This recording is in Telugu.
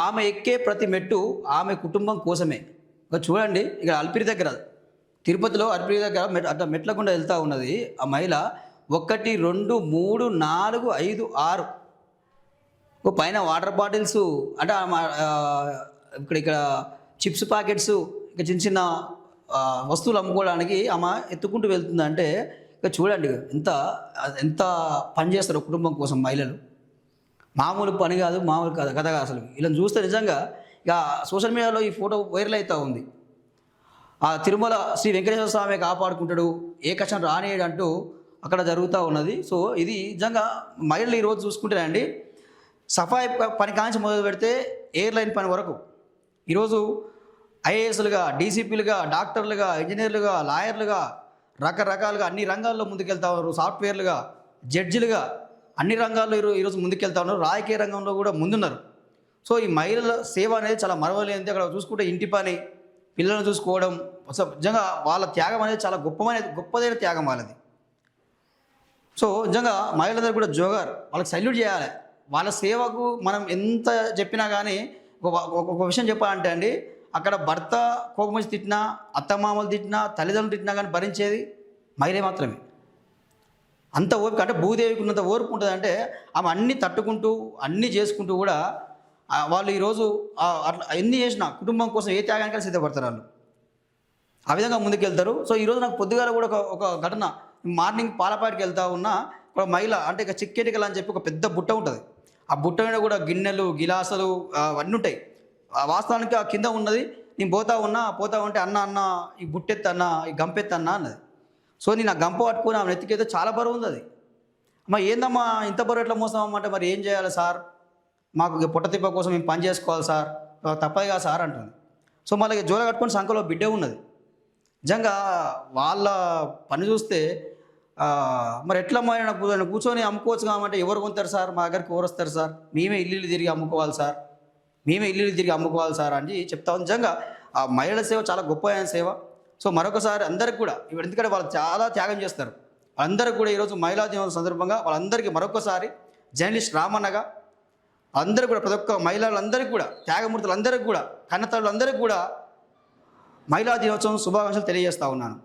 ఆమె ఎక్కే ప్రతి మెట్టు ఆమె కుటుంబం కోసమే. ఇక చూడండి, ఇక్కడ అలిపిరి దగ్గర, తిరుపతిలో అలిపిరి దగ్గర అట్లా మెట్ల గుండా వెళ్తూ ఉన్నది ఆ మహిళ. 1, 2, 3, 4, 5, 6 పైన వాటర్ బాటిల్స్, అంటే ఇక్కడ చిప్స్ ప్యాకెట్స్, ఇక చిన్న చిన్న వస్తువులు అమ్ముకోవడానికి ఆమె ఎత్తుకుంటూ వెళ్తుందంటే ఇక చూడండి ఎంత ఎంత పని చేస్తారు కుటుంబం కోసం మహిళలు. మామూలు పని కాదు, మామూలు కథ కాదు అసలు. ఇలా చూస్తే నిజంగా ఇక సోషల్ మీడియాలో ఈ ఫోటో వైరల్ అవుతూ ఉంది. ఆ తిరుమల శ్రీ వెంకటేశ్వర స్వామి కాపాడుకుంటాడు, ఏ కష్టం రానియడు అంటూ అక్కడ జరుగుతూ ఉన్నది. సో ఇది నిజంగా మహిళలు ఈరోజు చూసుకుంటేనండి, సఫాయి పని కాంచి మొదలు పెడితే ఎయిర్లైన్ పని వరకు ఈరోజు ఐఏఎస్లుగా, డీసీపీలుగా, డాక్టర్లుగా, ఇంజనీర్లుగా, లాయర్లుగా, రకరకాలుగా అన్ని రంగాల్లో ముందుకెళ్తా ఉన్నారు. సాఫ్ట్వేర్లుగా, జడ్జిలుగా అన్ని రంగాల్లో ఈరోజు ముందుకెళ్తా ఉన్నారు. రాజకీయ రంగంలో కూడా ముందున్నారు. సో ఈ మహిళల సేవ అనేది చాలా మరవలేనిది. అక్కడ చూసుకుంటే ఇంటి పని, పిల్లలను చూసుకోవడం, అసలు నిజంగా వాళ్ళ త్యాగం అనేది చాలా గొప్పదైన త్యాగం వాళ్ళది. సో నిజంగా మహిళలందరూ కూడా జోగార్, వాళ్ళకి సల్యూట్ చేయాలి. వాళ్ళ సేవకు మనం ఎంత చెప్పినా కానీ ఒక విషయం చెప్పాలంటే అండి, అక్కడ భర్త కోపం వచ్చి తిట్టినా, అత్తమామలు తిట్టినా, తల్లిదండ్రులు తిట్టినా కానీ భరించేది మహిళే మాత్రమే. అంత ఓపిక, అంటే భూదేవికి ఉన్నంత ఓర్పు ఉంటుంది. అంటే ఆమె అన్నీ తట్టుకుంటూ అన్నీ చేసుకుంటూ కూడా వాళ్ళు ఈరోజు అట్లా ఎన్ని చేసినా కుటుంబం కోసం ఏ త్యాగానికైనా సిద్ధపడతారు వాళ్ళు. ఆ విధంగా ముందుకెళ్తారు. సో ఈరోజు నాకు పొద్దుగాల కూడా ఒక ఘటన, మార్నింగ్ పాలపాటికి వెళ్తా ఉన్నా, ఒక మహిళ, అంటే ఇక చిక్కేటికలు అని చెప్పి ఒక పెద్ద బుట్ట ఉంటుంది. ఆ బుట్ట మీద కూడా గిన్నెలు, గిలాసులు అవన్నీ ఉంటాయి. వాస్తవానికి ఆ కింద ఉన్నది. నేను పోతా ఉంటే అన్న ఈ బుట్టెత్త అన్న, ఈ గంపెత్త అన్న అన్నది. సో నేను ఆ గంప పట్టుకుని ఆమె నెత్తికైతే చాలా బరువు ఉంది అది. అమ్మ ఏందమ్మా ఇంత బరువు ఎట్లా మోసామంటే, మరి ఏం చేయాలి సార్, మాకు పొట్ట తిప్ప కోసం మేము పని చేసుకోవాలి సార్, తప్పదుగా సార్ అంటుంది. సో మళ్ళీ జోల కట్టుకొని సంఖలో బిడ్డ ఉన్నది. నిజంగా వాళ్ళ పని చూస్తే మరి ఎట్లా కూర్చొని అమ్ముకోవచ్చు కామంటే ఎవరు కొంటారు సార్, మా దగ్గరికి ఎవరు వస్తారు సార్, మేమే ఇల్లు తిరిగి అమ్ముకోవాలి సార్, అని చెప్తా. నిజంగా ఆ మహిళల సేవ చాలా గొప్ప సేవ. సో మరొకసారి అందరికి కూడా ఇప్పుడు, ఎందుకంటే వాళ్ళు చాలా త్యాగం చేస్తారు, వాళ్ళందరికీ కూడా ఈరోజు మహిళా దినోత్సవం సందర్భంగా వాళ్ళందరికీ మరొకసారి జర్నలిస్ట్ రామన్నగా అందరికీ కూడా, ప్రతి ఒక్క మహిళలందరికీ కూడా, త్యాగమూర్తులందరికీ కూడా, కన్నతల్లులందరికీ కూడా మహిళా దినోత్సవం శుభాకాంక్షలు తెలియజేస్తా ఉన్నాను.